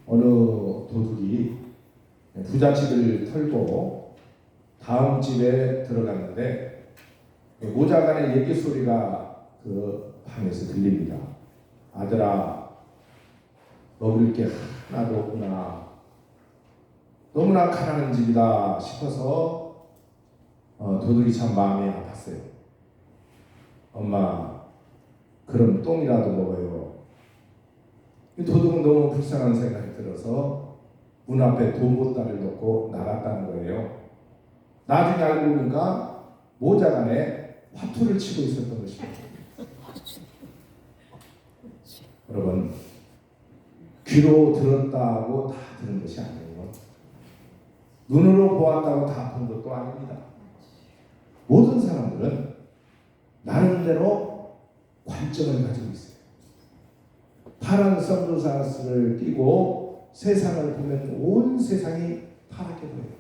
어느 도둑이 부잣집을 털고 다음 집에 들어갔는데 모자간의 얘기 소리가 그 방에서 들립니다. 아들아, 먹을 게 하나도 없구나. 너무나 가난한 집이다 싶어서 도둑이 참 마음이 아팠어요. 엄마, 그럼 똥이라도 먹어요. 도둑은 너무 불쌍한 생각이 들어서 문 앞에 돈보따리를 놓고 나갔다는 거예요. 나중에 알고 보니까 모자간에 화투를 치고 있었던 것입니다. 여러분, 귀로 들었다고 다 들은 것이 아니에요. 눈으로 보았다고 다 본 것도 아닙니다. 모든 사람들은 나름대로 관점을 가지고 있어요. 파란 선글라스를 끼고 세상을 보면 온 세상이 파랗게 보여요.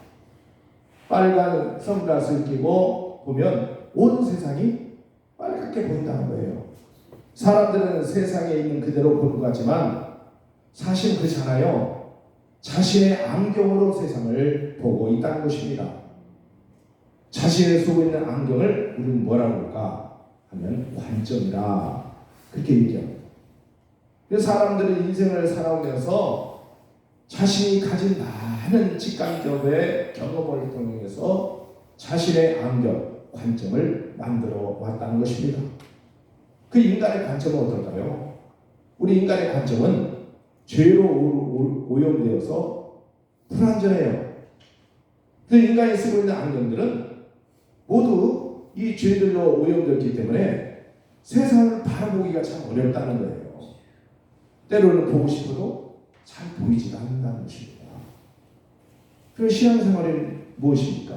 빨간 선글라스를 끼고 보면 온 세상이 빨갛게 보인다는 거예요. 사람들은 세상에 있는 그대로 보는 것 같지만 사실 그렇잖아요. 자신의 안경으로 세상을 보고 있다는 것입니다. 자신의 속에 있는 안경을 우리는 뭐라고 할까 하면 관점이라 그렇게 얘기합니다. 그래서 사람들은 인생을 살아오면서 자신이 가진 많은 직간접의 경험을 통해서 자신의 안경, 관점을 만들어 왔다는 것입니다. 그 인간의 관점은 어떨까요? 우리 인간의 관점은 죄로 오염되어서 불완전해요. 그 인간이 쓰고 있는 안경들은 모두 이 죄들로 오염되었기 때문에 세상을 바라보기가 참 어렵다는 거예요. 때로는 보고 싶어도 잘 보이지가 않는다는 것입니다. 그럼 신앙생활이 무엇입니까?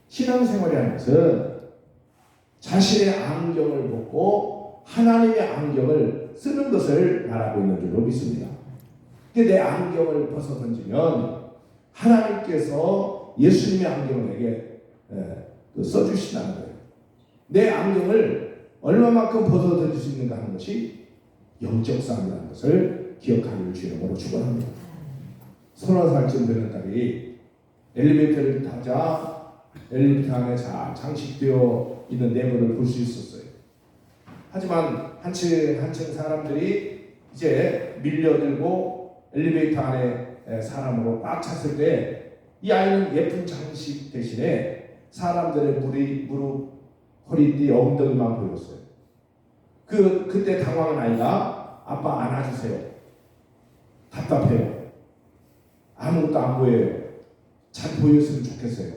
신앙생활이라는 것은 자신의 안경을 벗고 하나님의 안경을 쓰는 것을 말하고 있는 줄로 믿습니다. 내 안경을 벗어 던지면 하나님께서 예수님의 안경을 내게 써주신다는 거예요. 내 안경을 얼마만큼 벗어 던질 수 있는가 하는 것이 영적 싸움이라는 것을 기억하기를 주님으로 축원합니다. 30살쯤 되는 딸이 엘리베이터를 타자 엘리베이터 안에 잘 장식되어 있는 내부를 볼 수 있었어요. 하지만 한층 사람들이 이제 밀려들고 엘리베이터 안에 사람으로 꽉 찼을 때 이 아이는 예쁜 장식 대신에 사람들의 무릎, 허리띠, 엉덩이만 보였어요. 그때 당황한 아이가 아빠 안아주세요. 답답해요. 아무것도 안 보여요. 잘 보였으면 좋겠어요.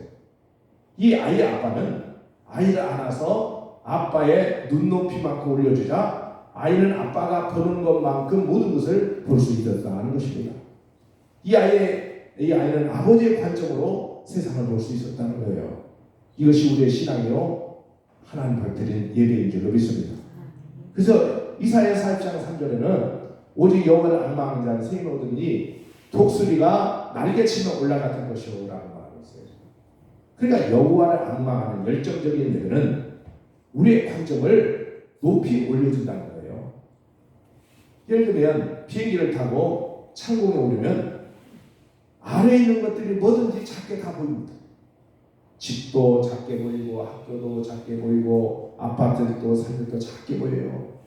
이 아이의 아빠는 아이를 안아서 아빠의 눈높이만큼 올려주자 아이는 아빠가 보는 것만큼 모든 것을 볼 수 있었다는 것입니다. 이 아이는 아버지의 관점으로 세상을 볼 수 있었다는 거예요. 이것이 우리의 신앙이요 하나님 받들인 예배인 줄로 믿습니다. 그래서 이사야 40장 3절에는 오직 여호와를 앙망하는 자는 새 힘을 얻으니 독수리가 날개치며 올라갔던 것이오 라고 말하고 있어요. 그러니까 여호와를 앙망하는 열정적인 예배는 우리의 관점을 높이 올려준다는 거예요. 예를 들면 비행기를 타고 창공에 오르면 아래에 있는 것들이 뭐든지 작게 다 보입니다. 집도 작게 보이고 학교도 작게 보이고 아파트도 산들도 작게 보여요.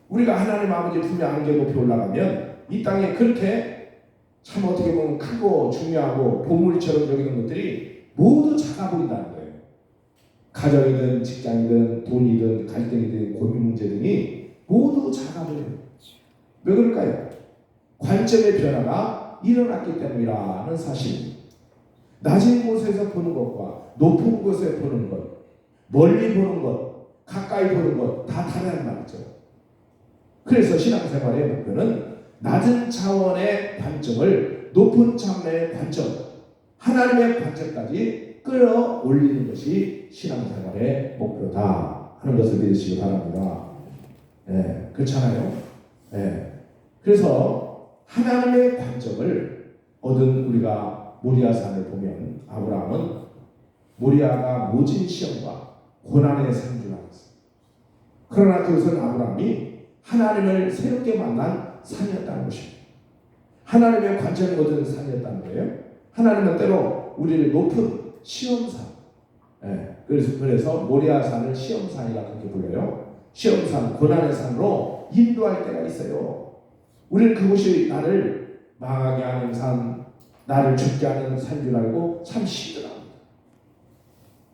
우리가 하나님 아버지 품에 안겨 높이 올라가면 이 땅에 그렇게 참 어떻게 보면 크고 중요하고 보물처럼 여기는 것들이 모두 작아 보인다는 거예요. 가정이든 직장이든 돈이든 갈등이든 고민 문제 등이 모두 작아 보여요. 왜 그럴까요? 관점의 변화가 일어났기 때문이라는 사실입니다. 낮은 곳에서 보는 것과 높은 곳에 보는 것, 멀리 보는 것, 가까이 보는 것 다 다르다는 말이죠. 그래서 신앙생활의 목표는 낮은 차원의 관점을 높은 차원의 관점, 하나님의 관점까지 끌어올리는 것이 신앙생활의 목표다 하는 것을 믿으시기 바랍니다. 그렇잖아요. 그래서 하나님의 관점을 얻은 우리가 모리아산을 보면 아브라함은 모리아가 모진 시험과 고난의 산을 줄 알았어요. 그러나 그것은 아브라함이 하나님을 새롭게 만난 산이었다는 것입니다. 하나님의 관점을 얻은 산이었다는 거예요. 하나님은 때로 우리를 높은 시험산, 그래서 모리아산을 시험산이라 그렇게 불러요. 시험산, 고난의 산으로 인도할 때가 있어요. 우리는 그곳이 나를 망하게 하는 산, 나를 죽게 하는 산인 줄 알고 참 힘들어합니다.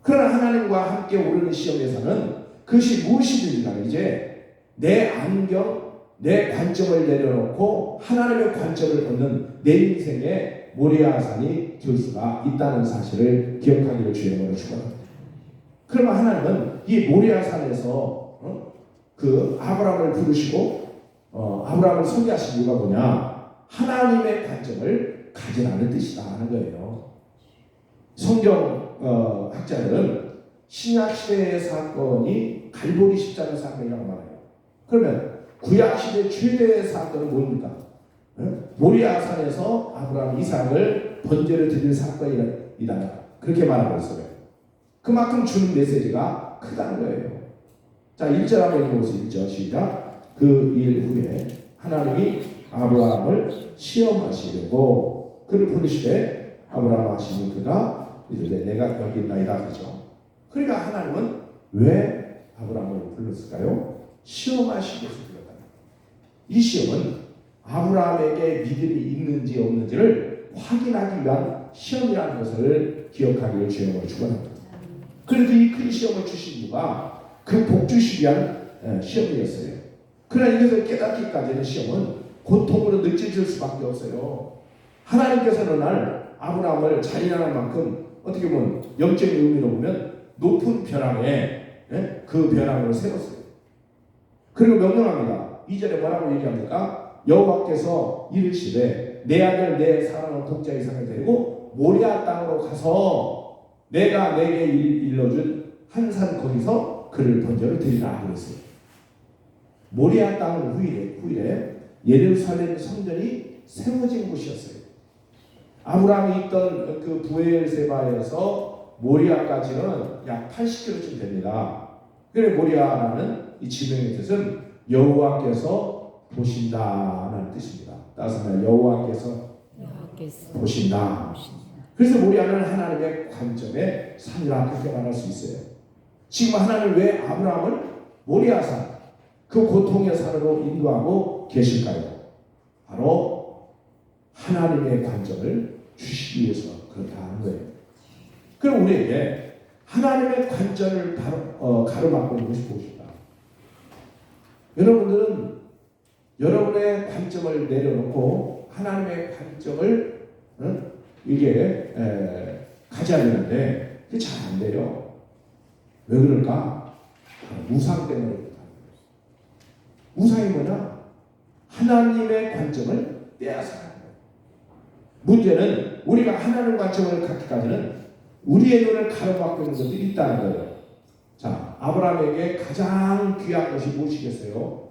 그러나 하나님과 함께 오르는 시험에서는 그것이 무엇이든지 간에 이제 내 안경, 내 관점을 내려놓고 하나님의 관점을 얻는 내 인생의 모리아산이 될 수가 있다는 사실을 기억하기를 주의 이름으로 축원합니다. 그러면 하나님은 이 모리아산에서 그 아브라함을 부르시고 아브라함을 소개하신 이유가 뭐냐? 하나님의 관점을 가지라는 뜻이다 하는 거예요. 성경 학자들은 신약 시대의 사건이 갈보리 십자가 사건이라고 말해요. 그러면 구약 시대 최대의 사건은 뭡니까? 모리아산에서 아브라함 이삭을 번제를 드릴 사건이다. 그렇게 말하고 있어요. 그만큼 주는 메시지가 크다는 거예요. 자, 1절 한번 읽어보세요. 1절 시작. 그 일 후에 하나님이 아브라함을 시험하시려고 그를 부르시되 아브라함 하시니 그가 이르되 내가 여기 있나이다. 그죠? 그러니까 하나님은 왜 아브라함을 불렀을까요? 시험하시기 위해서 불렀다. 이 시험은 아브라함에게 믿음이 있는지 없는지를 확인하기 위한 시험이라는 것을 기억하기를 주님으로 축원합니다. 그래도 이 큰 시험을 주신 이유가 그 복 주시기 위한 시험이었어요. 그러나 이것을 깨닫기까지는 시험은 고통으로 느껴질 수밖에 없어요. 하나님께서는 날 아브라함을 자인하는 만큼 어떻게 보면 영적인 의미로 보면 높은 벼랑에 그 벼랑으로 세웠어요. 그리고 명령합니다. 2절에 뭐라고 얘기합니까? 여호와께서 이르시되 내 아들 내 사랑하는 독자 이삭을 데리고 모리아 땅으로 가서 내가 내게 일러준 한 산 거기서 그를 번제로 드리라 그랬어요. 모리아 땅은 후일에 예루살렘 성전이 세워진 곳이었어요. 아브라함이 있던 그 부엘세바에서 모리아까지는 약 80km쯤 됩니다. 그래 모리아라는 이 지명의 뜻은 여호와께서 보신다는 뜻입니다. 따라서 여호와께서 보신다. 그래서 모리아는 하나님의 관점의 산이라 그렇게 말할 수 있어요. 지금 하나님 왜 아브라함을 모리아산, 그 고통의 산으로 인도하고 계실까요? 바로 하나님의 관점을 주시기 위해서 그렇게 하는 거예요. 그럼 우리에게 하나님의 관점을 가로막고 있는 것이 무엇인가? 여러분들은 여러분의 관점을 내려놓고 하나님의 관점을 이게 가져야 되는데 그게 잘 안 돼요. 왜 그럴까? 우상 때문에 그렇다. 우상이 뭐냐? 하나님의 관점을 빼앗아가는 거예요. 문제는 우리가 하나님 관점을 갖기까지는 우리의 눈을 가로막고 있는 것들이 있다는 거예요. 자, 아브라함에게 가장 귀한 것이 무엇이겠어요?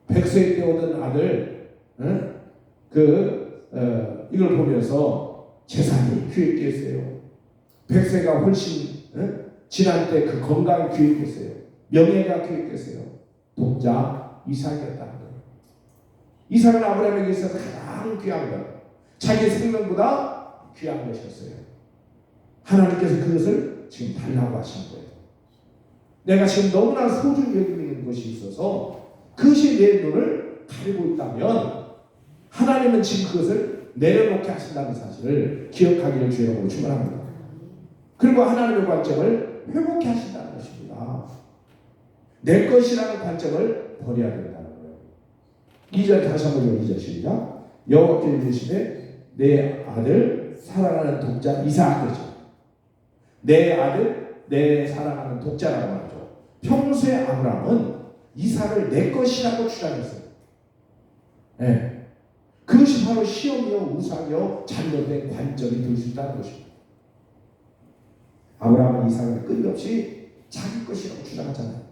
100세 때 얻은 아들, 이걸 보면서 재산이 귀했겠어요. 100세가 훨씬 지난 때 그 건강이 귀했겠어요. 명예가 귀했겠어요. 독자 이삭이었다는 거예요. 이삭은 아브라함에게 있어서 가장 귀한 것, 자기 생명보다 귀한 것이었어요. 하나님께서 그것을 지금 달라고 하시는 거예요. 내가 지금 너무나 소중히 여기고 있는 것이 있어서 그것이 내 눈을 가리고 있다면 하나님은 지금 그것을 내려놓게 하신다는 사실을 기억하기를 주의하고 축원합니다. 그리고 하나님의 관점을 회복케 하신다는 것입니다. 내 것이라는 관점을 버려야 된다는 거예요. 2절 다시 한번 2절 시작. 여호와께서 이르시되 내 아들 사랑하는 독자 이삭 그죠. 내 아들 내 사랑하는 독자라고 하죠. 평소에 아브라함은 이삭을 내 것이라고 주장했어요. 네. 그것이 바로 시험이요 우상이요 잘못된 관점이 될 수 있다는 것입니다. 아브라함은 이삭을 끊임없이 자기 것이라고 주장하잖아요.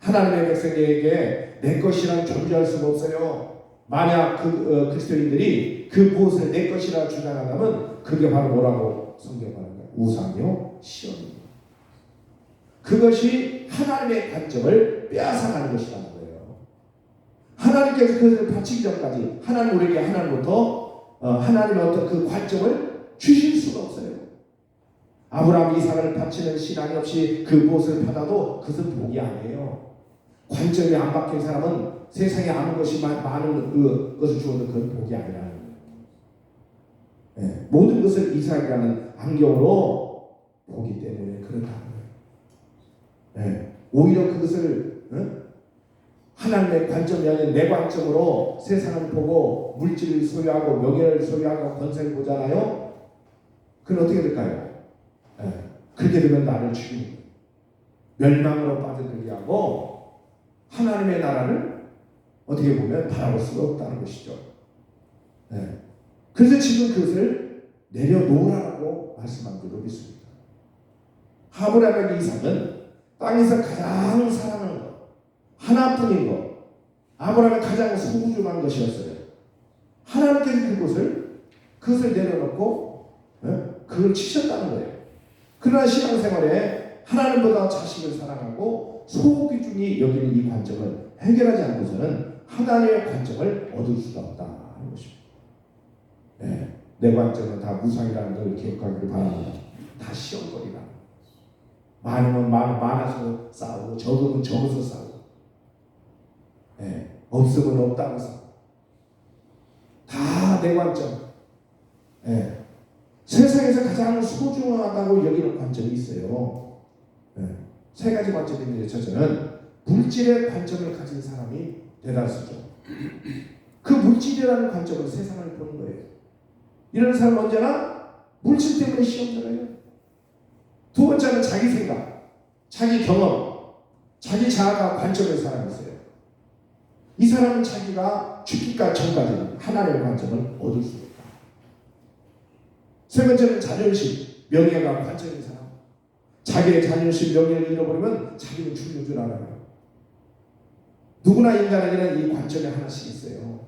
하나님의 백성에게 내 것이란 존재할 수가 없어요. 만약 그리스도인들이 그 무엇을 내 것이라 주장한다면 그게 바로 뭐라고 성경하는 거예요? 우상이요 시험입니다. 그것이 하나님의 관점을 빼앗아가는 것이라는 거예요. 하나님께서 그것을 바치기 전까지 하나님 우리에게 하나님부터 하나님의 어떤 그 관점을 주실 수가 없어요. 아브라함 이삭을 바치는 신앙이 없이 그 무엇을 받아도 그것은 복이 아니에요. 관점이 안 바뀐 사람은 세상에 아무 것이 많은 그것을 주어도 그건 복이 아니라는 거예요. 네, 모든 것을 이삭이라는 안경으로 보기 때문에 그렇다는 거예요. 네, 오히려 그것을 하나님의 관점이 아닌 내 관점으로 세상을 보고 물질을 소유하고 명예를 소유하고 권세를 보잖아요. 그건 어떻게 될까요? 네, 그렇게 되면 나를 죽이는 거예요. 멸망으로 빠져들게 하고 하나님의 나라를 어떻게 보면 바라볼 수가 없다는 것이죠. 네. 그래서 지금 그것을 내려놓으라고 말씀한 줄로 믿습니다. 아브라함에게 이삭은 땅에서 가장 사랑하는 것, 하나뿐인 것, 아브라함의 가장 소중한 것이었어요. 하나님께서 그것을 내려놓고 그걸 치셨다는 거예요. 그러나 신앙생활에 하나님보다 자식을 사랑하고 소기중이 여기는 이 관점을 해결하지 않고서는 하나님의 관점을 얻을 수가 없다는 것입니다. 네, 내 관점은 다 무상이라는 걸 기억하기를 바랍니다. 다 시험거리라. 많으면 많아서 싸우고 적으면 적어서 싸우고 없으면 없다고 싸우고 다 내 관점. 세상에서 가장 소중하다고 여기는 관점이 있어요. 세 가지 관점이 있는데 첫째는 물질의 관점을 가진 사람이 대다수죠. 그 물질이라는 관점으로 세상을 보는 거예요. 이런 사람은 언제나 물질 때문에 시험 들어요. 두 번째는 자기 생각, 자기 경험, 자기 자아가 관점의 사람이 있어요. 이 사람은 자기가 죽기까지 전까지 하나님의 관점을 얻을 수 있다. 세 번째는 자존심, 명예가 관점인 사람. 자기의 자존심, 명예를 잃어버리면 자기는 죽는 줄 알아요. 누구나 인간에게는 이 관점이 하나씩 있어요.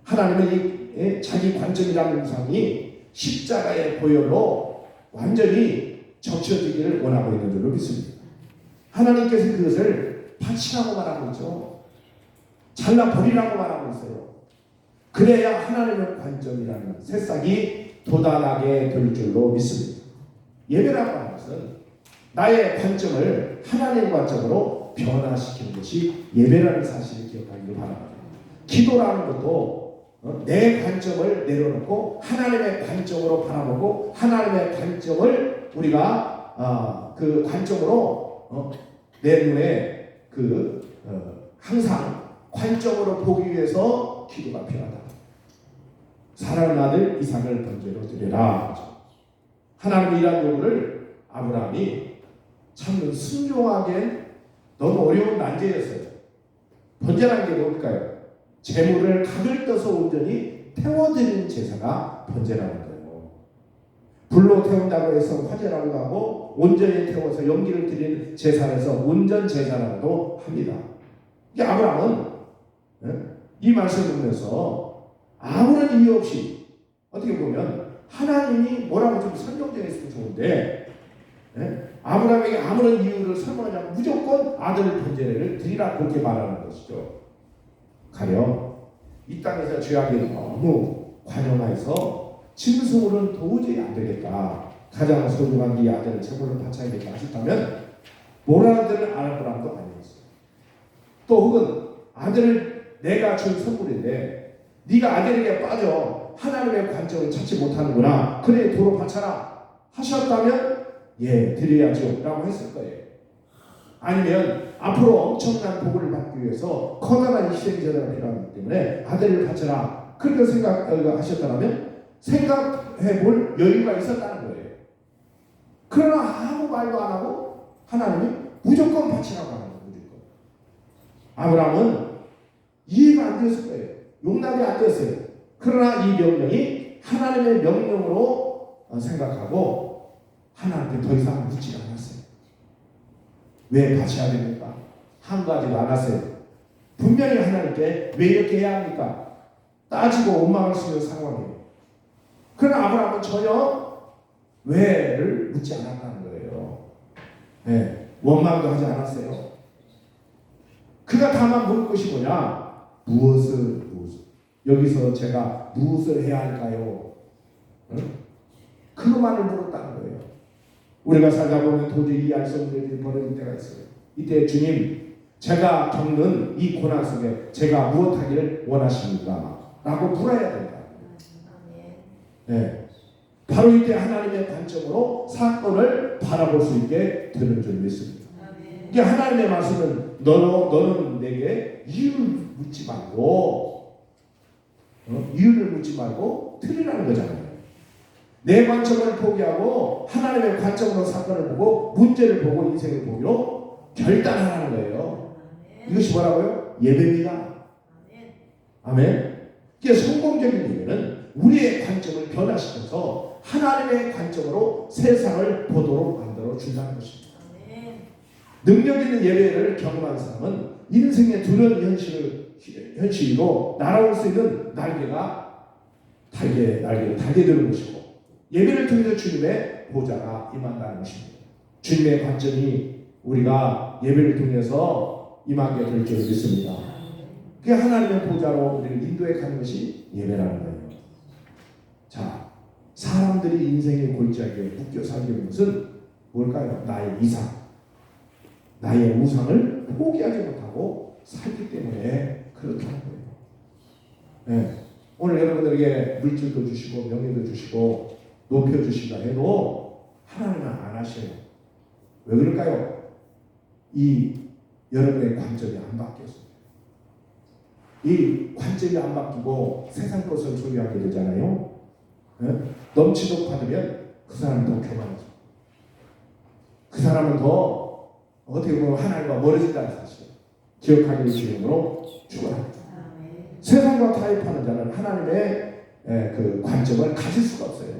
하나님은 자기 관점이라는 우상이 십자가의 보혈로 완전히 적셔지기를 원하고 있는 줄로 믿습니다. 하나님께서 그것을 바치라고 말하고 있죠. 잘라버리라고 말하고 있어요. 그래야 하나님의 관점이라는 새싹이 돋아나게 될 줄로 믿습니다. 예배라고 하는 것은 나의 관점을 하나님의 관점으로 변화시키는 것이 예배라는 사실을 기억하기를 바랍니다. 기도라는 것도 내 관점을 내려놓고 하나님의 관점으로 바라보고 하나님의 관점을 우리가 그 관점으로 내 눈에 항상 관점으로 보기 위해서 기도가 필요하다. 사랑하는 아들 이삭을 번제로 드리라. 하나님의 이러한 요구를 아브라함이 참 순종하기엔 너무 어려운 난제였어요. 번제라는 게 뭘까요? 재물을 각을 떠서 온전히 태워드리는 제사가 번제라는 거예요. 불로 태운다고 해서 화제라고 하고 온전히 태워서 연기를 드리는 제사에서 온전 제사라고도 합니다. 이게 아브라함은 이 말씀을 보면서 아무런 이유 없이 어떻게 보면 하나님이 뭐라고 좀 설명되어 있으면 좋은데 아브라함에게 아무런 이유를 설명하지 않고 무조건 아들 번제를 드리라 그렇게 말하는 것이죠. 가령 이 땅에서 죄악이 너무 관영해서 짐승으로는 도저히 안 되겠다. 가장 소중한 네 아들을 제물로 바쳐야겠다 싶다면 모라들은 아브라함도 아니었어요. 또 혹은 아들을 내가 준 선물인데 네가 아들에게 빠져 하나님의 관점을 찾지 못하는구나. 그래 도로 바쳐라 하셨다면 예 드려야죠 라고 했을 거예요. 아니면 앞으로 엄청난 복을 받기 위해서 커다란 희생제사가 필요하기 때문에 아들을 바쳐라 그렇게 생각하셨다면 생각해볼 여유가 있었다는 거예요. 그러나 아무 말도 안 하고 하나님이 무조건 바치라고 하는 거예요. 무조건. 아브라함은 이해가 안 되었을 거예요. 용납이 안 되었어요. 그러나 이 명령이 하나님의 명령으로 생각하고 하나님께 더 이상 묻지 않았어요. 왜 바쳐야 됩니까? 한 가지도 안 하세요. 분명히 하나님께 왜 이렇게 해야 합니까? 따지고 원망할 수 있는 상황이에요. 그러나 아브라함은 전혀 왜를 묻지 않았다는 거예요. 네, 원망도 하지 않았어요. 그가 다만 묻을 것이 뭐냐? 무엇을 여기서 제가 무엇을 해야 할까요? 응? 그 말을 물었다는 거예요. 우리가 살다 보면 도저히 이해할 수 없는 일이 벌어질 때가 있어요. 이때 주님, 제가 겪는 이 고난 속에 제가 무엇 하기를 원하십니까? 라고 물어야 된다. 네. 바로 이때 하나님의 관점으로 사건을 바라볼 수 있게 되는 줄 믿습니다. 이게 하나님의 말씀은 너는 내게 이유를 묻지 말고 이유를 묻지 말고 틀리라는 거잖아요. 내 관점을 포기하고 하나님의 관점으로 사건을 보고 문제를 보고 인생을 보기로 결단하라는 거예요. 이것이 뭐라고요? 예배입니다. 아멘. 이게 성공적인 예배는 우리의 관점을 변화시켜서 하나님의 관점으로 세상을 보도록 만들어 준다는 것입니다. 능력 있는 예배를 경험한 사람은 인생의 두려운 현실로 날아올 수 있는 날개를 달게 되는 것이고, 예배를 통해서 주님의 보좌가 임한다는 것입니다. 주님의 관점이 우리가 예배를 통해서 임하게 될 줄 믿습니다. 그게 하나님의 보좌로 우리를 인도해 가는 것이 예배라는 거예요. 자, 사람들이 인생의 골짜기에 묶여 살게 것은 뭘까요? 나의 이상, 나의 우상을 포기하지 못하고 살기 때문에 그렇다는 거예요. 네. 오늘 여러분들에게 물질도 주시고 명예도 주시고 높여주시다 해도 하나님은 안 하셔요. 왜 그럴까요? 이 여러분의 관점이 안 바뀌었어요. 이 관점이 안 바뀌고 세상 것을 소유하게 되잖아요. 네? 넘치도록 받으면 그 사람은 더 교만해져. 그 사람은 더 어떻게 보면 하나님과 멀어진다는 사실 기억하기를 주님으로 축원합니다. 세상과 타협하는 자는 하나님의 그 관점을 가질 수가 없어요.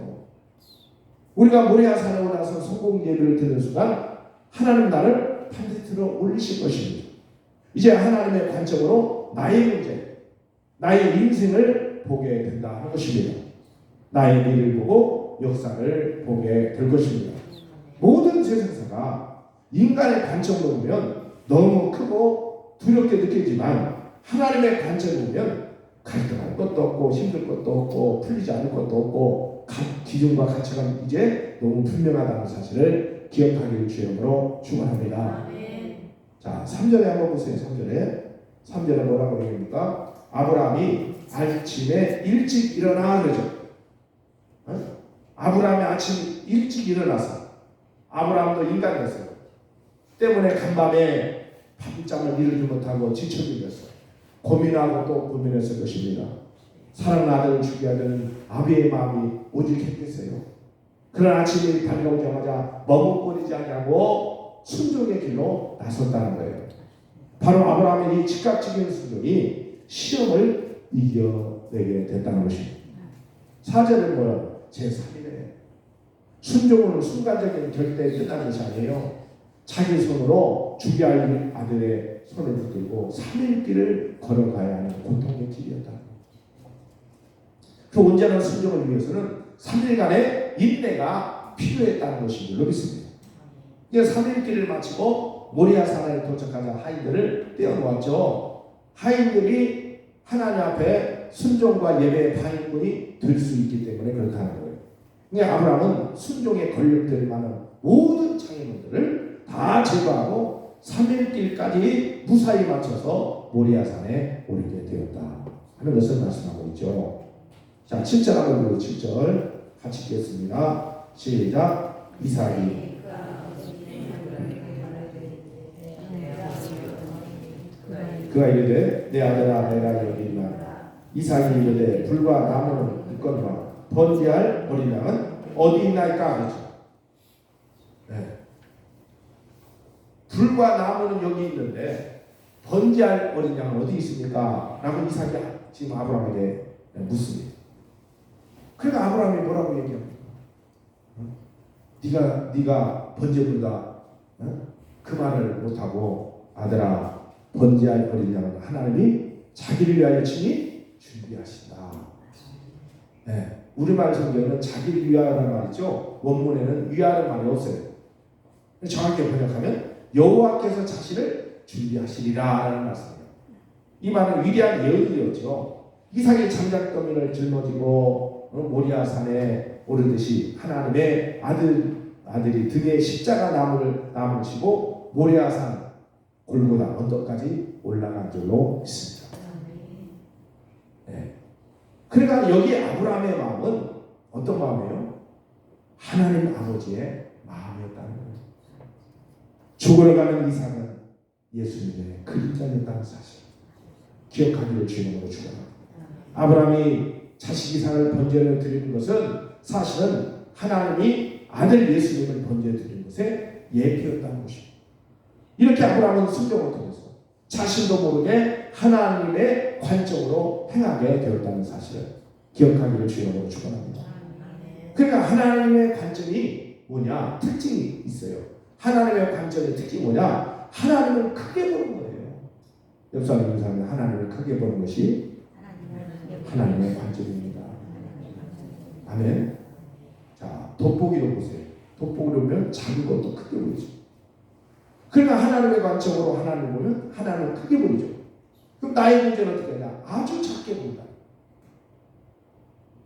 우리가 모리아산에 올라서 성공 예배를 드는 순간 하나님 나를 반드시 들어 올리실 것입니다. 이제 하나님의 관점으로 나의 문제, 나의 인생을 보게 된다 하는 것입니다. 나의 일을 보고 역사를 보게 될 것입니다. 모든 세상사가 인간의 관점으로 보면 너무 크고 두렵게 느끼지만 하나님의 관점으로 보면 갈등할 것도 없고 힘들 것도 없고 풀리지 않을 것도 없고 기준과 가치가 이제 너무 분명하다는 사실을 기억하기를 주님으로 축원합니다. 자, 3절에 한번 보세요. 3절에 뭐라고 얘기합니까? 아브라함이 아침에 일찍 일어나 그러죠. 아브라함이 아침 일찍 일어나서, 아브라함도 인간이었어요. 때문에 간밤에 밤잠을 이루지 못하고 지쳐들었어요. 고민하고 또 고민했을 것입니다. 사랑하는 아들을 죽여야 되는 아비의 마음이 오직했겠어요. 그런 아침이 밝아오자마자 머뭇거리지 않냐고 순종의 길로 나섰다는 거예요. 바로 아브라함의 이 즉각적인 순종이 시험을 이겨내게 됐다는 것입니다. 4절은 뭐라고? 제3일에 순종은 순간적인 결대에 끝나는 것이 아니에요. 자기 손으로 죽여야 할 아들의 손을 붙들고 3일 길을 걸어가야 하는 고통의 길이었다. 그 온전한 순종을 위해서는 3일간의 인내가 필요했다는 것인 줄 믿습니다. 3일 길을 마치고 모리아산에 도착하자 하인들을 떼어놓았죠. 하인들이 하나님 앞에 순종과 예배의 방해꾼이 될 수 있기 때문에 그렇다는 거예요. 그러니까 아브라함은 순종에 걸림될 만한 모든 장애물들을 다 제거하고 3일 길까지 무사히 맞춰서 모리아산에 오르게 되었다 하는 것을 말씀하고 있죠. 자, 7절 한번 보고 7절 같이 읽겠습니다. 시작. 이삭이 그가 이르되 내 아들아 내가 여기 있나. 이삭이 이르되 불과 나무는 있거니와 번제할 어린 양은 어디 있나이까 하죠. 네. 불과 나무는 여기 있는데 번제할 어린 양은 어디 있습니까? 라고 이삭이 지금 아브라함에게 묻습니다. 그러니까 아브라함이 뭐라고 얘기합니까? 네가 번제물다. 그 말을 못하고 아들아 번제할 어린 양은 하나님이 자기를 위하여 친히 준비하신다. 네. 우리말 성경은 자기를 위하여라는 말이죠. 원문에는 위하는 말이 없어요. 정확히 번역하면 여호와께서 자신을 준비하시리라 라는 말씀이에요. 이 말은 위대한 예언이었죠. 이삭이 장작더미를 짊어지고 모리아산에 오르듯이 하나님의 아들이 등에 십자가 나무를 지고 모리아산 골고다 언덕까지 올라간 줄로 믿습니다. 네. 그러니까 여기 아브라함의 마음은 어떤 마음이에요? 하나님 아버지의 마음이었다는 거예요. 죽으러 가는 이삭은 예수님의 그림자였다는 사실 기억하기를 주님으로 축원합니다. 아브라함이 자식 이삭을 번제로 드리는 것은 사실은 하나님이 아들 예수님을 번제로 드리는 것에 예표였다는 것입니다. 이렇게 아브라함은 순종을 통해서 자신도 모르게 하나님의 관점으로 행하게 되었다는 사실을 기억하기를 주님으로 축원합니다. 그러니까 하나님의 관점이 뭐냐? 특징이 있어요. 하나님의 관점의 특징이 뭐냐? 하나님을 크게 보는 거예요. 옆 사람이 사람은 하나님을 크게 보는 것이 하나님의 관점입니다. 아멘. 자, 돋보기로 보세요. 돋보기로 보면 작은 것도 크게 보이죠. 그러니까 하나님의 관점으로 하나님을 보면 하나님을 크게 보이죠. 그럼 나의 문제는 어떻게 되냐? 아주 작게 보인다.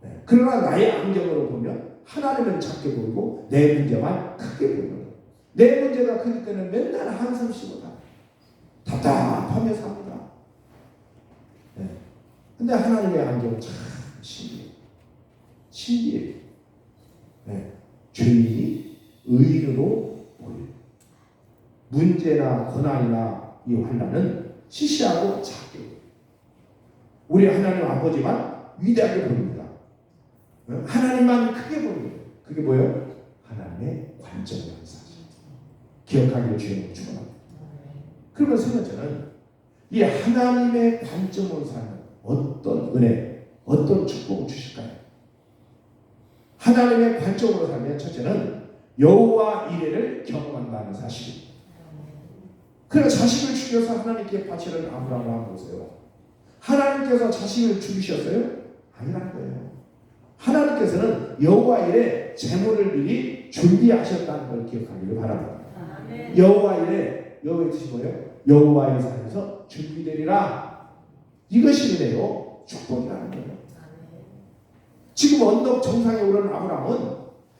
네. 그러나 나의 안경으로 보면 하나님은 작게 보이고 내 문제만 크게 보이는 거예요. 내 문제가 크기 때문에 맨날 한숨 쉬고 답답하며 삽니다. 네. 근데 하나님의 안경은 참 신기해요. 신기해요. 네. 죄인이 의인으로 보여요. 문제나 고난이나 이 환난은 시시하고 작게 보여요. 우리 하나님 아버지만 위대하게 보입니다. 하나님만 크게 보여요. 그게 뭐예요? 하나님의 관점이라는 사실. 기억하기를 주님으로 축원합니다. 그러면 세 번째는 이 하나님의 관점으로 사는 어떤 은혜, 어떤 축복을 주실까요? 하나님의 관점으로 살면 첫째는 여호와 이레를 경험한다는 사실입니다. 그러니까 자식을 죽여서 하나님께 바치는 아브라함을 한번 보세요. 하나님께서 자식을 죽이셨어요? 아니라는 거예요. 하나님께서는 여호와 이레 제물을 미리 준비하셨다는 걸 기억하기를 바랍니다. 여호와 이레, 여호와의 뜻이 뭐예요? 여호와의 산에서 준비되리라. 이것이 은혜요, 축복이라는 거예요. 지금 언덕 정상에 오르는 아브라함은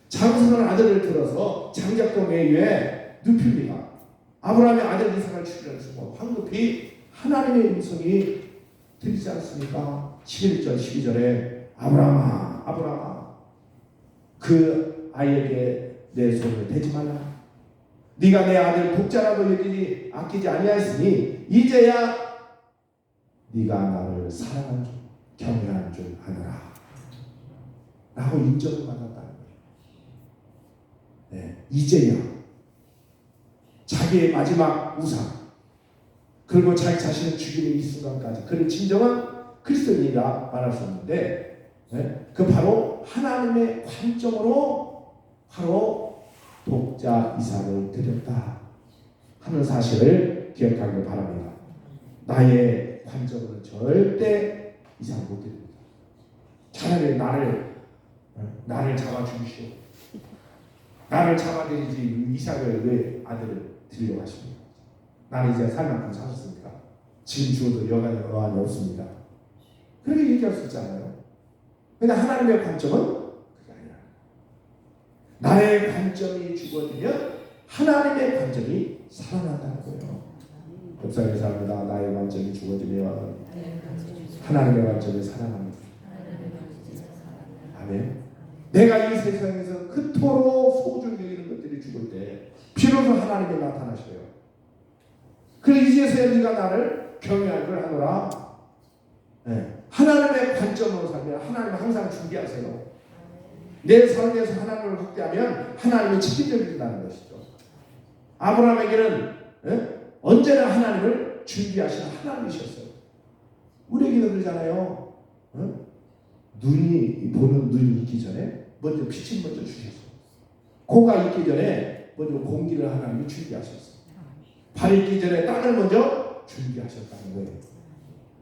장성한 아들을 들어서 장작더미 위에 눕힙니다. 아브라함의 아들 이삭을 죽이려는 순간 황급히 하나님의 음성이 들리지 않습니까? 11절 12절에 아브라함아 아브라함아 그 아이에게 내 손을 대지 말라. 네가 내 아들 독자라고 여기지 아끼지 아니하였으니 이제야 네가 나를 사랑한 줄 경외한 줄 아노라 라고 인정을 받았다는 거예요. 네, 이제야 자기의 마지막 우상 그리고 자기 자신을 죽이는 이 순간까지 그는 진정한 그리스도인이라 말할 수 없는데 네, 그 바로 하나님의 관점으로 바로 독자 이삭을 드렸다 하는 사실을 기억하길 바랍니다. 나의 관점으로는 절대 이삭을 못 드립니다. 차라리 나를 잡아 주시오. 나를 잡아드리지 이삭을 왜 아들을 드리려고 하십니까? 나는 이제 살 만큼 사셨습니까? 지금 죽어도 여한이 없습니다. 그렇게 얘기할 수 있잖아요. 그러나 하나님의 관점은 그게 아니라 나의 관점이 죽어지면 하나님의 관점이 살아난다는 거예요. 역사의 사람이다. 나의 관점이 죽어지면 하나님의 관점이 살아납니다. 아멘. 내가 이 세상에서 그토록 소중히 여기는 것들이 죽을 때 비로소 하나님이 나타나셔요. 그래 이제서야 네가 나를 경외할 걸 하노라. 네. 하나님의 관점으로 살면 하나님은 항상 준비하세요. 내 삶에서 하나님을 확대하면 하나님이 책임져준다는 것이죠. 아브라함에게는 언제나 하나님을 준비하시는 하나님이셨어요. 우리에게도 그러잖아요. 눈이 보는 눈이 있기 전에 먼저 빛을 먼저 주셨어요. 코가 있기 전에 먼저 공기를 하나님이 준비하셨어요. 발이 있기 전에 땅을 먼저 준비하셨다는 거예요.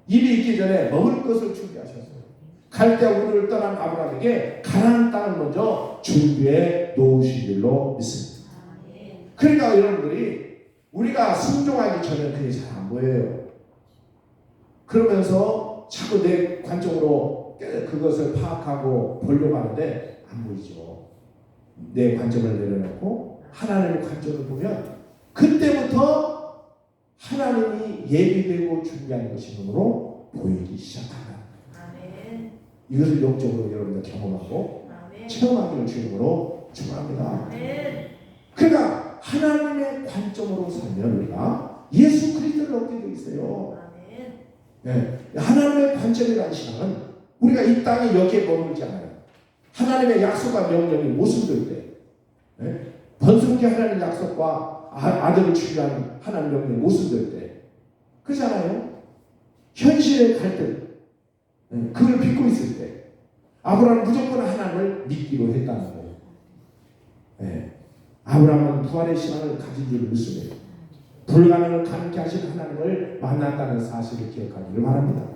입이 있기 전에 먹을 것을 준비하셨어요. 갈대아 우르를 떠난 아브라함에게 가나안 땅을 먼저 준비해 놓으신 줄로 믿습니다. 그러니까 여러분들이 우리가 순종하기 전에 그게 잘 안 보여요. 그러면서 자꾸 내 관점으로 그것을 파악하고 보려고 하는데 안 보이죠. 내 관점을 내려놓고 하나님의 관점을 보면 그때부터 하나님이 예비되고 준비하는 것이 눈으로 보이기 시작한다. 아멘. 이것을 영적으로 여러분들 경험하고 아멘. 체험하기를 주님으로 축원합니다. 아멘. 그러니까 하나님의 관점으로 살면 우리가 예수 그리스도를 얻게 되어 있어요. 아멘. 네. 하나님의 관점이라는 신앙은 우리가 이 땅에 여기에 머물지 않아요. 하나님의 약속과 명령이 모순될 때, 네? 번성케 하나님의 약속과 아들을 주시라는 하나님의 명령이 모순될 때, 그렇잖아요. 현실의 갈등, 네? 그걸 빚고 있을 때, 아브라함은 무조건 하나님을 믿기로 했다는 거예요. 네. 아브라함은 부활의 신앙을 가진 줄 믿습니다. 불가능을 가능케 하신 하나님을 만났다는 사실을 기억하기를 바랍니다.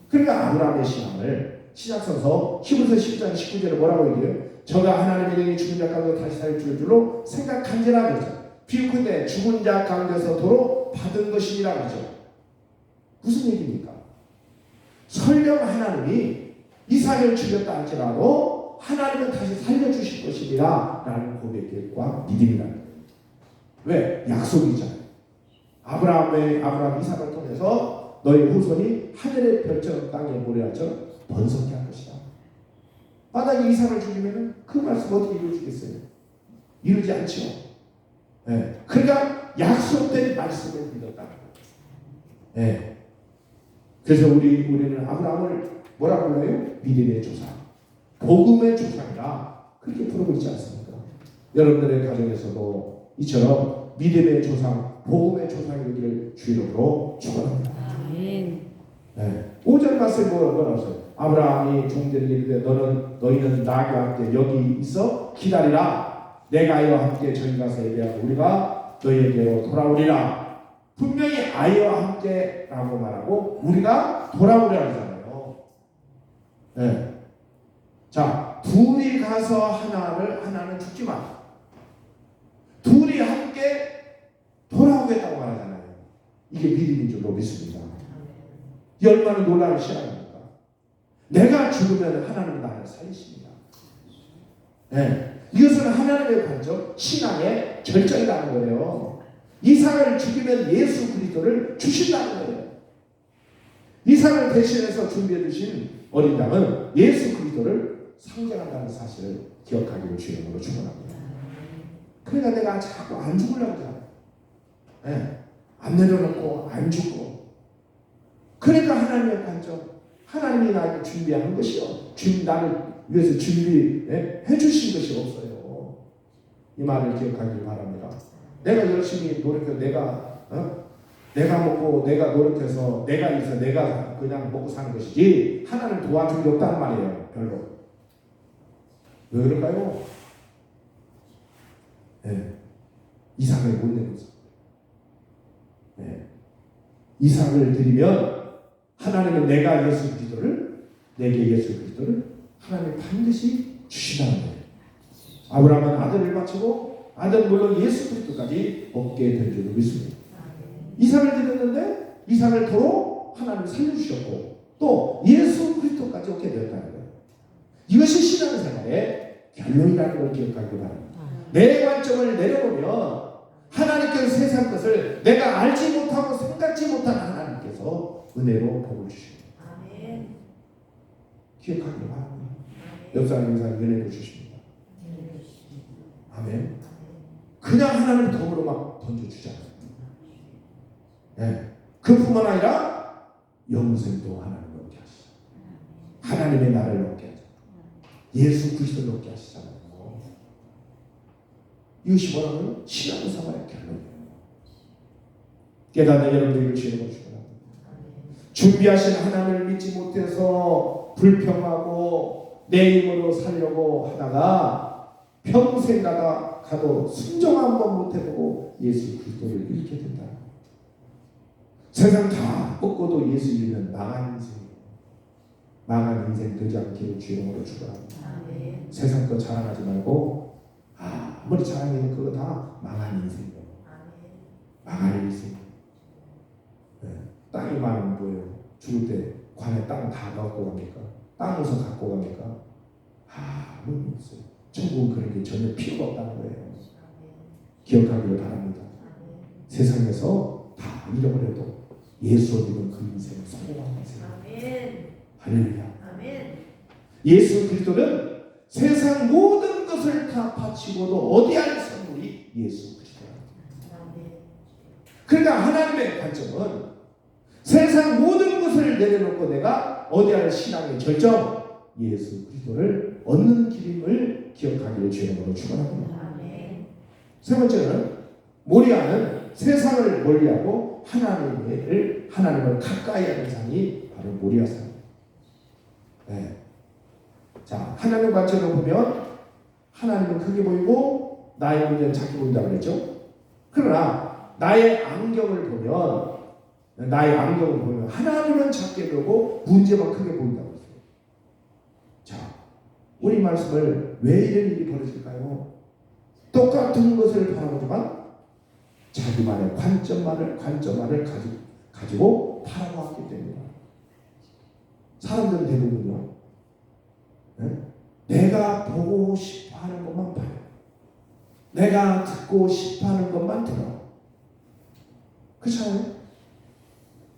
그러니까 아브라함의 신앙을 시작서서 히브리서 10장 19절에 뭐라고 얘기해요? 저가 하나님의 능히 죽은 자 가운데 다시 살 줄로 생각한지라 그러죠. 비유컨대 죽은 자 가운데서 도로 받은 것이니라 그러죠. 무슨 얘기입니까? 설령 하나님이 이삭을 죽였다 할지라도 하나님은 다시 살려주실 것이니라 라는 고백과 믿음이라는 거예요. 왜? 약속이잖아요. 아브라함 이삭을 통해서 너의 후손이 하늘의 별처럼 땅의 모래알처럼 번성케 할 것이다. 만약에 이삭을 죽이면 그 말씀 어떻게 이루어지겠어요? 이루지 않죠. 네. 그러니까 약속된 말씀을 믿었다. 네. 그래서 우리는 아브라함을 뭐라고 불러요? 믿음의 조상, 복음의 조상이라 그렇게 부르고 있지 않습니까? 여러분들의 가정에서도 이처럼 믿음의 조상, 복음의 조상이기를 주이름으로 축원합니다. 아멘. 네. 5절 말씀에 뭐라고 하세요? 아브라함이 종들에게 이르되 너희는 나와 함께 여기 있어 기다리라. 내가 아이와 함께 저희 가서 예배하고 우리가 너희에게로 돌아오리라. 분명히 아이와 함께라고 말하고 우리가 돌아오리라 하잖아요. 네. 자, 둘이 가서 하나는 죽지만 둘이 함께 돌아오겠다고 말하잖아요. 이게 믿음인 줄로 믿습니다. 이 얼마나 놀라운 신앙입니까? 내가 죽으면 하나님 나를 살리십니다. 네. 이것은 하나님의 관점, 신앙의 결정이라는 거예요. 이삭을 죽이면 예수 그리스도를 주신다는 거예요. 이삭을 대신해서 준비해 주신 어린 양은 예수 그리스도를 상징한다는 사실을 기억하기를 주님으로 축원합니다. 그러니까 내가 자꾸 안 죽으려고 하잖아요. 네. 안 내려놓고 안 죽고. 그러니까 하나님의 관점, 하나님이 나에게 준비한 것이요. 나를 위해서 준비해 주신 것이 없어요. 이 말을 기억하길 바랍니다. 내가 열심히 노력해서 내가 먹고 내가 노력해서 내가 있어 내가 그냥 먹고 사는 것이지 하나님 도와준 게 없단 말이에요. 별로. 왜 그럴까요? 네. 이삭을 못 내면서. 네. 이삭을 드리면 하나님은 내게 예수 그리스도를 하나님 반드시 주시다는 거예요. 아브라함은 아들을 바치고 아들 물론 예수 그리스도까지 얻게 될 줄로 믿습니다. 이삭을 드렸는데 이삭을 도로 하나님 살려주셨고 또 예수 그리스도까지 얻게 되었다는 거예요. 이것이 신앙생활의 결론이라는 걸 기억하기 바랍니다. 내 관점을 내려보면 하나님께서 세상 것을 내가 알지 못하고 생각지 못한 하나님께서 은혜로 복을 주십니다. 아멘. 기억하기 바랍니다. 옆사람 인사에 은혜를 주십니다. 아멘. 그냥 하나님 덤으로 막 던져주잖아요. 네. 그뿐만 아니라 영생도 하나님 얻게 하시죠. 하나님의 나를 얻게 하죠. 예수 그리스도를 얻게 하시잖아요. 이것이 뭐라고요? 신앙생활의 결론이에요. 깨닫는 여러분들을 주님으로 축원합니다. 준비하신 하나님을 믿지 못해서 불평하고 내 힘으로 살려고 하다가 평생 가도 순종 한번 못해보고 예수 그리스도를 잃게 된다. 세상 다 뽑고도 예수 잃으면 망한 인생이에요. 망한 인생 되지 않기를 주님으로 축원합니다. 세상 거 자랑하지 말고 아무리 자랑해도 그거 다 망한 인생이에요. 망한 인생. 네. 땅이 많으면 뭐예요? 죽을 때 관에 땅 다 갖고 갑니까? 땅에서 갖고 갑니까? 아무 없어요. 천국은 그런 게 전혀 필요가 없다는 거예요. 기억하기를 바랍니다. 세상에서 다 잃어버려도 예수 믿는 그 인생은 성공한 인생. 할렐루야. 예수 그리스도는 세상 모든 것을 다 바치고도 어디할 선물이 예수 그리스도입니다. 그러니까 하나님의 관점은 세상 모든 것을 내려놓고 내가 어디할 신앙의 절정 예수 그리스도를 얻는 길임을 기억하기를 주님으로 축원합니다. 세 번째는 모리아는 세상을 멀리하고 하나님을 가까이 하는 삶이 바로 모리아 삶입니다. 네. 자, 하나님 관점으로 보면 하나님은 크게 보이고 나의 문제는 작게 보인다고 그랬죠. 그러나 나의 안경을 보면 하나님은 작게 보고 문제만 크게 보인다고 했어요. 자, 우리 말씀을 왜 이런 일이 벌어질까요? 똑같은 것을 바라보지만 자기만의 관점만을 가지고 바라보았기 때문이다. 사람들은 대부분요, 내가 보고 싶어하는 것만 봐요. 내가 듣고 싶어하는 것만 들어. 그렇잖아요?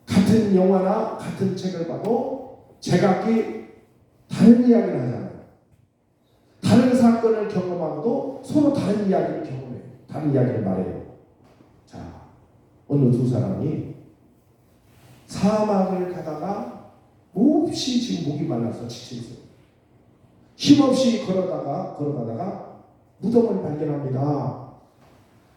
같은 영화나 같은 책을 봐도 제각기 다른 이야기를 하잖아요. 다른 사건을 경험하고도 서로 다른 이야기를 경험해요. 다른 이야기를 말해요. 자, 어느 두 사람이 사막을 가다가 몹시 지금 목이 말라서 지쳐있어요. 힘없이 걸어가다가 무덤을 발견합니다.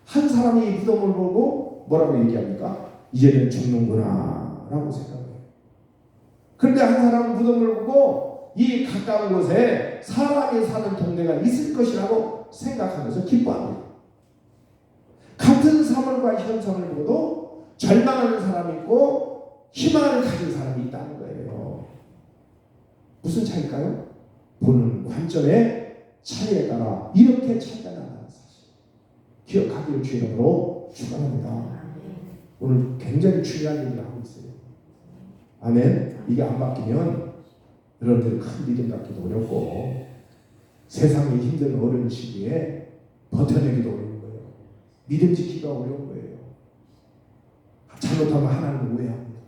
한 사람이 무덤을 보고 뭐라고 얘기합니까? 이제는 죽는구나 라고 생각해요. 그런데 한 사람은 무덤을 보고 이 가까운 곳에 사람이 사는 동네가 있을 것이라고 생각하면서 기뻐합니다. 같은 사물과 현상을 보고도 절망하는 사람이 있고 희망을 가진 사람이 있다는 거예요. 무슨 차이일까요? 보는 관점의 차이에 따라 이렇게 차이가 난다는 사실. 기억하기를 주님으로 축원합니다. 오늘 굉장히 중요한 얘기를 하고 있어요. 아멘. 이게 안 바뀌면 여러분들이 큰 믿음 갖기도 어렵고 세상의 힘든 어려운 시기에 버텨내기도 어려운 거예요. 믿음 지키기가 어려운 거예요. 잘못하면 하나님을 오해합니다.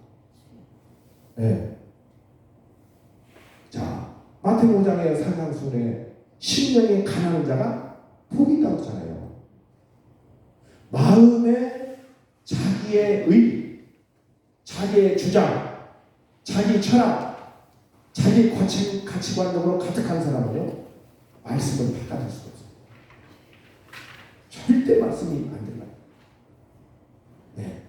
네. 자, 마태복음 5장의 상상순에 심령이 가난한 자가 복이 있다고 하잖아요. 마음에 자기의 의, 자기의 주장, 자기 철학, 자기 가치관적으로 가득한 사람은요, 말씀을 받아들일 수가 없어요. 절대 말씀이 안 들려요. 네.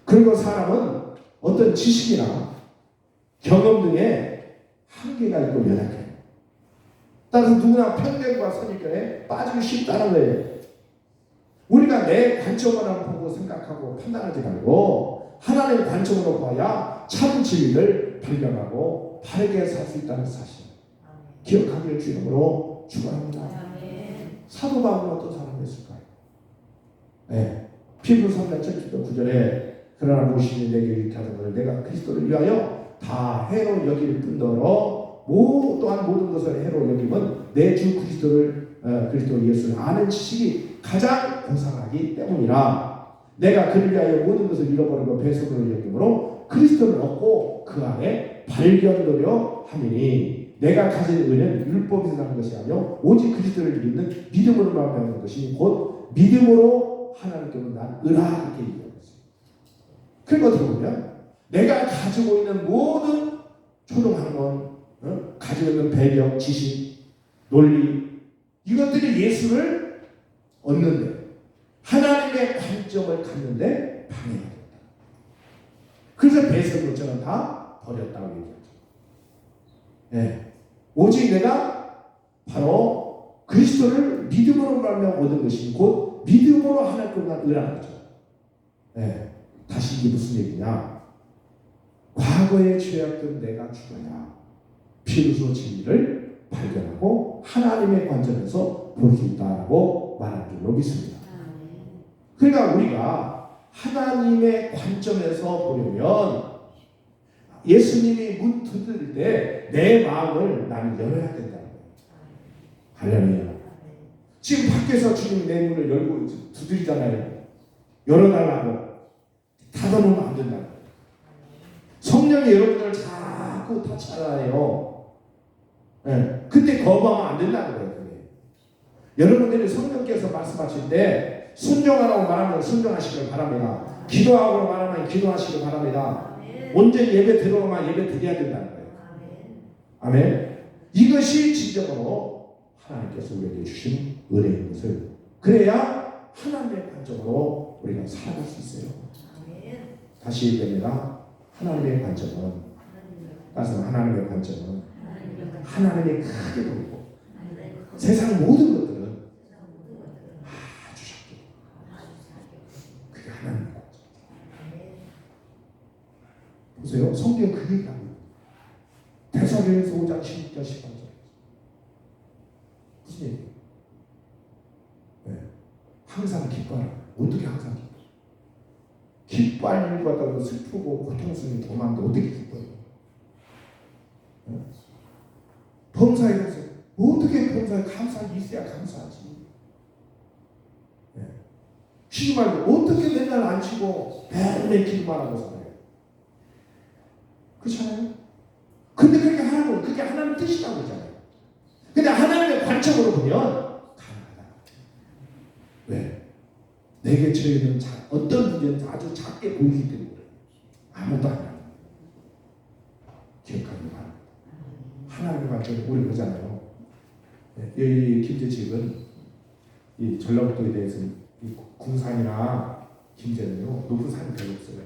그리고 사람은 어떤 지식이나 경험 등에 한계가 있고 연약해요. 따라서 누구나 편견과 선입견에 빠지기 쉽다는 거예요. 우리가 내 관점으로 보고 생각하고 판단하지 말고 하나님의 관점으로 봐야 참 진리를 발견하고 바르게 살 수 있다는 사실. 기억하기를 주님으로 축원합니다. 사도 바울은 어떤 사람이었을까요? 네. 필리포스 3장 7절 9절에 그러나 무엇이니 내게 이렇게 하는 것을 내가 그리스도를 위하여 다 해로 여길 뿐더러 또한 모든 것을 해로 여김은 내 주 그리스도 예수를 아는 지식이 가장 고상하기 때문이라. 내가 그를 위하여 모든 것을 잃어버리고 배속으로 여김으로 그리스도를 얻고 그 안에 발견되려 함이니 내가 가진 의는 율법에서 나는 것이 아니요 오직 그리스도를 믿는 믿음으로 말하는 것이 곧 믿음으로 하나님께로 난 의라 이렇게 얘기하고 있어요. 그리고 어떻게 보면 내가 가지고 있는 모든 초등학원, 가지고 있는 배경, 지식, 논리 이것들이 예수를 얻는데 하나님의 관점을 갖는데 방해가 된다. 그래서 배설물처럼 다 버렸다고 얘기하죠. 네. 오직 내가 바로 그리스도를 믿음으로 말하며 얻은 것이 곧 믿음으로 하나님께로 난 의라는 거죠. 네. 다시 이게 무슨 얘기냐? 과거에 죄악된 내가 죽어야 비로소 진리를 발견하고 하나님의 관점에서 볼 수 있다고 말하는 줄로 믿습니다. 그러니까 우리가 하나님의 관점에서 보려면 예수님이 문 두드릴 때 내 마음을 나는 열어야 된다는 거예요. 할렐루야. 지금 밖에서 주님이 내 문을 열고 두드리잖아요. 열어달라고. 닫아놓으면 안 된다는 거예요. 성령이 여러분들을 자꾸 타치하잖아요. 네. 그때 거부하면 안 된다는 거예요. 그게. 여러분들이 성령께서 말씀하실 때 순종하라고 말하면 순종하시길 바랍니다. 기도하라고 말하면 기도하시길 바랍니다. 온전히 예배 들어오면 예배 드려야 된다는 거예요. 아멘. 이것이 진정으로 하나님께서 우리에게 주신 은혜인 것을, 그래야 하나님의 관점으로 우리가 살아갈 수 있어요. 다시 얘기합니다. 하나님의 관점은, 따라서 하나님의 관점은 하나님이 크게 보이고 세상 모든 것들은 아주 작게, 그게 하나님의 관점. 보세요. 성경 그 얘기하고 대사로에서 5장 16절 18절 무슨 얘기예요? 네. 항상 기뻐하라. 어떻게 항상 기뻐할 일을 갖다가 슬프고 고통스러운 도망도 어떻게 기뻐해요? 네? 범사에 가서 어떻게 범사에 감사하지? 있어야 감사하지. 네. 쉬지 말고 어떻게 맨날 안 쉬고 매일매일 기도만 하고 살아요? 그렇잖아요? 근데 그렇게 하는 건 그게 하나님의 뜻이라고 그러잖아요. 근데 하나님의 관점으로 보면 가능하다. 왜? 내게 처해있는 어떤 문제는 아주 작게 보이기 때문에 아무도 안 해요. 기억하기 바랍니다. 하나님의 관점으로 우리 보잖아요. 이 김제집은 이 전라북도에 대해서 이 군산이나 김제는요 높은 산이 별로 없어요.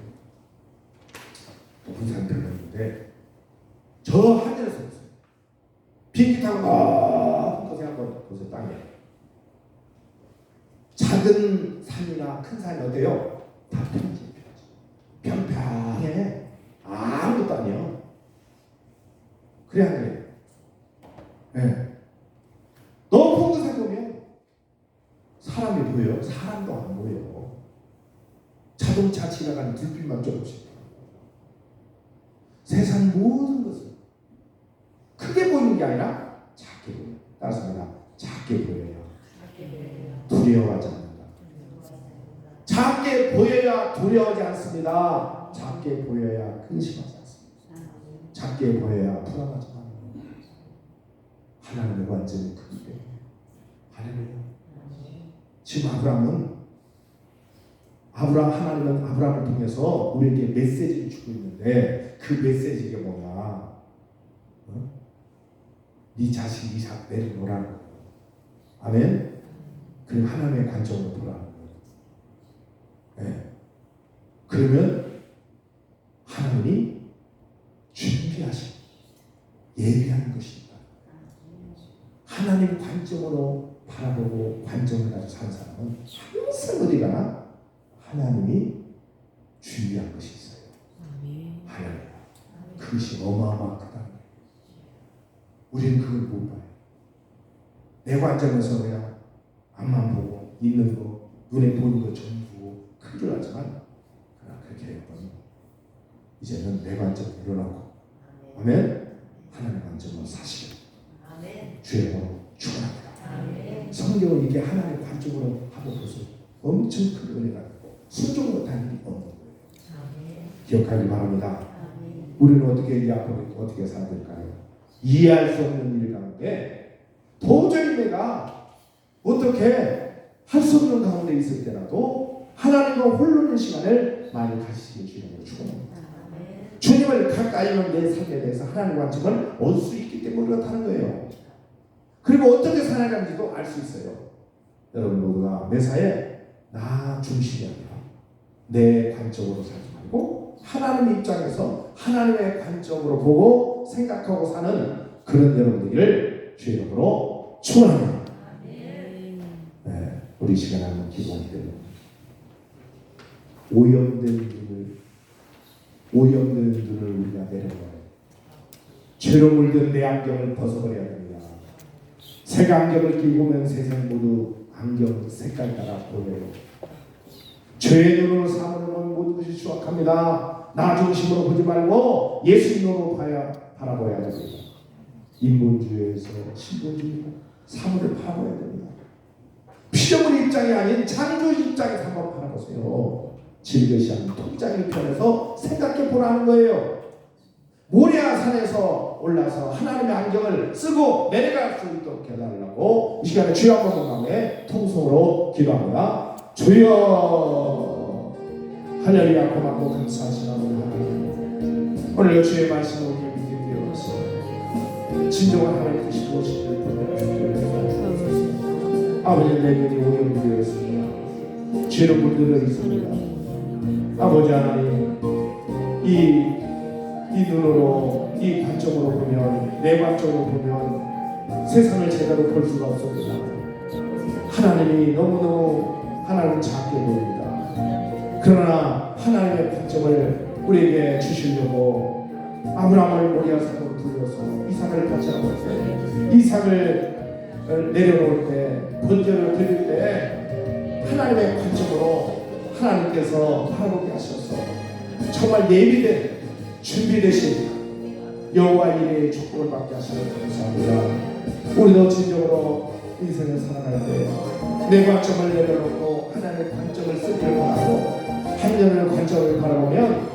높은 산이 별로 없는데 저 하늘에서 봤어요. 비행기 타고 높은 곳에 한번 보세요. 땅에 작은 산이나 큰 산이 어때요? 다 평평해. 아무것도 아니에요. 그래야 돼요. 네. 높은 곳에 보면 사람이 보여요? 사람도 안 보여요. 자동차 지나가는 불빛만 조금씩. 세상 모든 것은 크게 보이는 게 아니라 작게 보여요. 따라서 작게 보여요. 두려워하지 않는다. 작게 보여야 두려워하지 않습니다. 작게 보여야 근심하지 않습니다. 작게 보여야 불안하지 않습니다. 하나님의 관점이 크기 때문에. 할렐루야. 지금 하나님은 아브라함을 통해서 우리에게 메시지를 주고 있는데 그 메시지가 뭐냐? 네 자식 이삭 내려놓으라는 거예요. 아멘. 그리고 하나님의 관점으로 보라는 거예요. 네. 그러면 하나님이 준비하신 예비하는 것입니다. 하나님 관점으로 바라보고 관점을 가지고 사는 사람은 항상 어디 가나 하나님이 준비한 것이 있어요. 하나님. 그것이 어마어마한 크다. 우리는 그걸 못 봐요. 내 관점에서 그냥 앞만 보고 있는 거, 눈에 보이는 거 전부 큰 줄 알지만 그렇게 해봤더니 이제는 내 관점을 일어나고 아멘. 하나님의 관점으로 사시길 주의 이름으로 축원합니다. 성경은 이게 하나님의 관점으로 한번 보세요. 엄청 큰 은혜가 있고 순종 못하는 게 없는 거예요. 기억하기 바랍니다. 우리는 어떻게 이 앞으로 어떻게 살아야 될까요? 이해할 수 없는 일 가운데 도저히 내가 어떻게 할 수 없는 가운데 있을 때라도 하나님과 홀로는 시간을 많이 가지시길 주님으로 축원합니다. 주님을 가까이 하는 내 삶에 대해서 하나님의 관점을 얻을 수 있기 때문에 그렇다는 거예요. 그리고 어떻게 살아가는지도 알 수 있어요. 여러분 모두가 매사에 나 중심이 아니라 내 관점으로 살지 말고 하나님의 입장에서 하나님의 관점으로 보고 생각하고 사는 그런 여러분들을 주의 이름으로 축원합니다. 네, 우리 시간에 한번 기도하기 때문에 오염된 눈을 우리가 내려놓아요. 죄로 물든 내 안경을 벗어버려야 됩니다. 색 안경을 끼고 오면 세상 모두 안경 색깔 따라 보여요. 죄의 눈으로 삼으면 모든 것이 추악합니다. 나 중심으로 보지 말고 예수님으로 바라봐야 됩니다. 인본주의에서 신본주의가 사물을 파악해야 됩니다. 피조물 입장이 아닌 창조주 입장에서 한번 바라보세요. 질것이 아닌 통장의 편에서 생각해 보라는 거예요. 모리아 산에서 올라서 하나님의 안경을 쓰고 내려갈 수 있도록 해달라고 이 시간에 주여 한번 다음에 통성으로 기도합니다. 주여 할렐루야. 고맙고 감사하시나니 하나님, 오늘 주의 말씀을 우리에게 믿게 되어서 진정한 하나님 뜻이 무엇인지 아버지, 내면이 오염이 되었습니다. 죄로 물들어 있습니다. 아버지 하나님, 이 눈으로, 이 관점으로 보면, 내 관점으로 보면 세상을 제대로 볼 수가 없습니다. 하나님이 너무너무 하나님 작게 보입니다. 그러나 하나님의 관점을 우리에게 주시려고 아브라함을 모리아 산으로 불러서 이삭을 같이 하고 이삭을 내려놓을 때, 번제를 드릴 때 하나님의 관점으로 하나님께서 바라보게 하셔서 정말 예비된 준비되신 여호와 일의 축복을 받게 하시는 감사합니다. 우리도 진정으로 인생을 살아갈 때 내 관점을 내려놓고 하나님의 관점을 쓰기를 바라고 하나님의 관점을 바라보면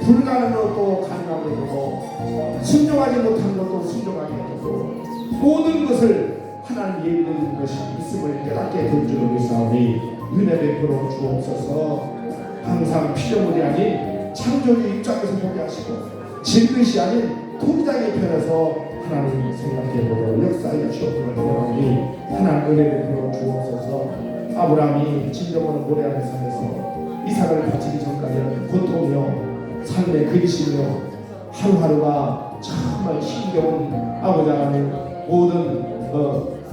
불가능한 것도 가능하게 되고 순종하지 못한 것도 순종하게 되고 모든 것을 하나님 예비된 것이 있음을 깨닫게 될 줄을 믿사오니 은혜 베풀어 주옵소서. 항상 피조물이 아닌 창조주 입장에서 보게 하시고 질것이 아닌 통장의 편에서 하나님 생각해보고 역사의 주옵을 원하오니 하나님 은혜 베풀어 주옵소서. 아브라함이 진정으로 모리아 산에서 이삭을 바치기 전까지는 고통이요 삶의 근심이요 하루하루가 정말 힘겨운 아버지 하나님 모든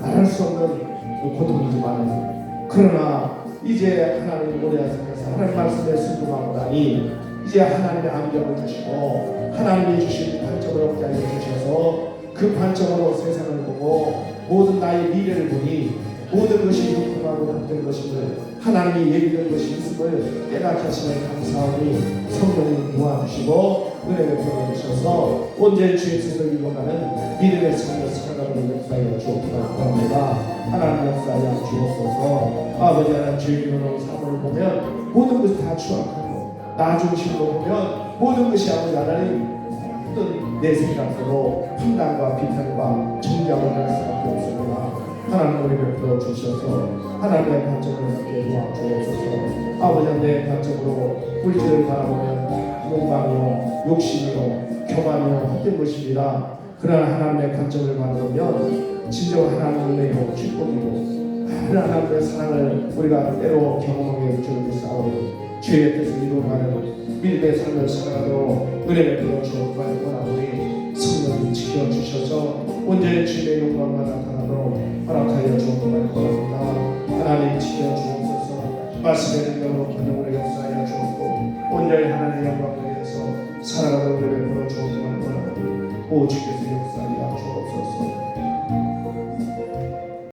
말할 수 없는 고통이지만 그러나 이제 하나님 모리아 산에서 하나님 말씀에 순종하고 나니 이제 하나님의 안경을 주시고 하나님이 주신 관점을 얻게 하여 주셔서 그 관점으로 세상을 보고 모든 나의 미래를 보니 모든 것이 유익하고 복된 것임을 하나님이 예비된 것이 있음을 깨닫게 하시는 감사하니 성령님 도와주시고 은혜를 베풀어주셔서 온전히 주의 뜻을 이루어가는 믿음의 삶을 살아가는 역사에 주옵소서. 바랍니다. 하나님 역사에 주옵소서. 아버지 하나님 주의 눈으로 삶을 보면 모든 것이 다 추악하고 나 중심으로 보면 모든 것이 아버지 하나님 어떤 내 생각대로 판단과 비판과 정죄함을 할 수밖에 없습니다. 하나님 우리 베풀어 주셔서 하나님의 관점을 갖게 도와주옵소서. 아버지 내 관점으로 물질을 바라보면 욕망이요 욕심이요 교만이요 헛된 것입니다. 그러나 하나님의 관점을 바라보면 진정 하나님의 은혜요 축복이고 하나님의 사랑을 우리가 때로 경험하게 해줄 믿사오니 주의 뜻을 이루어가는 믿음의 삶을 살아가도록 은혜를 베풀어 주옵소서. 원하오니 성령님 지켜주셔서 온전히 주의 영광만 나타나도록 허락하여 주옵소서. 하나님 지켜주옵소서. 말씀의 능력으로 번영으로 역사하여 주옵고 온전히 하나님의 영광을 위해서 살아가는 은혜를 베풀어 주옵소서. 오 주께서